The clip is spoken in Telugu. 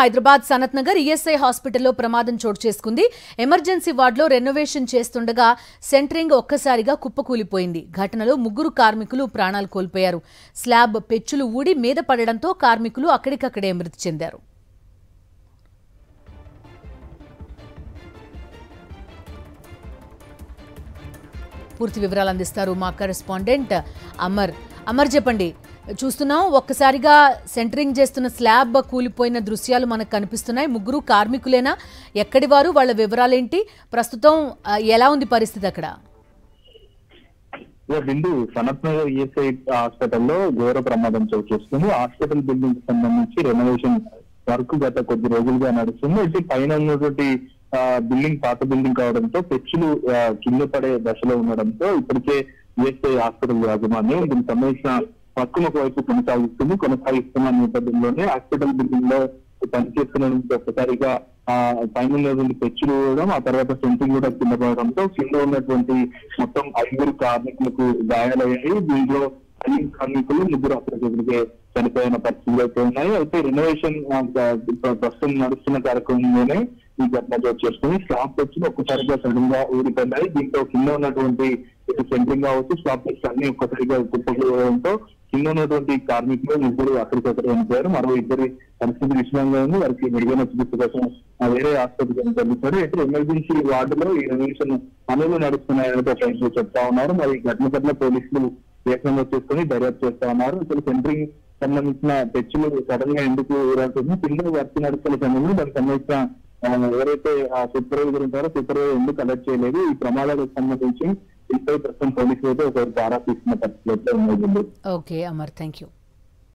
హైదరాబాద్ సనత్ నగర్ ఈఎస్ఐ హాస్పిటల్లో ప్రమాదం చోటు చేసుకుంది. ఎమర్జెన్సీ వార్డులో రెనోవేషన్ చేస్తుండగా సెంటరింగ్ ఒక్కసారిగా కుప్పకూలిపోయింది. ఘటనలో 3 కార్మికులు ప్రాణాలు కోల్పోయారు. స్లాబ్ పెచ్చులు ఊడి మీద పడడంతో కార్మికులు అక్కడికక్కడే మృతి చెందారు. పూర్తి వివరాలు అందిస్తారు మా కరెస్పాండెంట్ అమర్ చెప్పండి. చూస్తున్నాం ఒక్కసారిగా సెంటరింగ్ చేస్తున్న స్లాబ్ కూలిపోయిన దృశ్యాలు మనకు కనిపిస్తున్నాయి. 3 కార్మికులేనా? ఎక్కడి వారు? వాళ్ళ వివరాలేంటి? ప్రస్తుతం ఎలా ఉంది పరిస్థితి అక్కడ? బిందు సనత్ నగర్ ఈఎస్ఐ హాస్పిటల్లో ఘోర ప్రమాదం చోటు చేసుకుంది. హాస్పిటల్ బిల్డింగ్ కి సంబంధించి రెనోవేషన్ వర్క్ గత కొద్ది రోజులుగా నడుస్తుంది. అయితే పైన ఉన్నటువంటి బిల్డింగ్ పాత బిల్డింగ్ కావడంతో పెచ్చులు కింద పడే దశలో ఉండడంతో ఇప్పటికే ఈఎస్ఐ హాస్పిటల్ యాజమాన్యం దీనికి సంబంధించిన వర్క్ ఒకవైపు కొనసాగిస్తున్న నేపథ్యంలోనే హాస్పిటల్ బిల్డింగ్ లో పనిచేస్తున్న ఒక్కసారిగా పైన ఉన్నటువంటి పెచ్చులు వేయడం, ఆ తర్వాత సెంటింగ్ కూడా కింద పడడంతో కింద ఉన్నటువంటి మొత్తం 5 కార్మికులకు గాయాలయ్యాయి. దీంట్లో 5 కార్మికులు 3 అక్కడికే చనిపోయిన పరిస్థితులు అయితే ఉన్నాయి. అయితే రెనోవేషన్ ప్రస్తుతం నడుస్తున్న కార్యక్రమంలోనే ఈ ఘటన చోటు చేసుకుని స్లాబ్ పెచ్చులు ఒక్కసారిగా సడన్ గా ఊడిపోయినాయి. దీంతో కింద ఉన్నటువంటి సెంటరింగ్ కావచ్చు, స్లాబ్ పెచ్చులు అన్ని ఒక్కసారిగా కుప్పకూడడంతో కింద ఉన్నటువంటి కార్మికులు 3 అక్కడికక్కడ చనిపోయారు. మరో 2 పరిస్థితి విషయంగా ఉంది. వారికి మెరుగైన చికిత్స కోసం వేరే ఆసుపత్రికి తరలించారు. అయితే ఎమర్జెన్సీ వార్డులో ఈ రెనోవేషన్ పనులు నడుస్తున్నాయని చెప్తా ఉన్నారు. మరి ఘటన పట్ల పోలీసులు ఏకంగా చేసుకుని దర్యాప్తు చేస్తా ఉన్నారు. అసలు సెంటరింగ్ సంబంధించిన పెచ్చులు సడన్ గా ఎందుకు ఊరాల్సింది, కింద వర్క్ నడుస్తున్న సమయంలో దానికి సంబంధించిన ఎవరైతే సూపర్వైజర్ ఉంటారో సూపర్వైజర్ ఎందుకు అలర్ట్ చేయలేదు, ఈ ప్రమాదాలకు సంబంధించి ప్రస్తుతం పోలీసులు అయితే ఒక ఆరా తీసుకున్న పరిస్థితులు అయితే ఉన్నాయి. Okay Amar, thank you.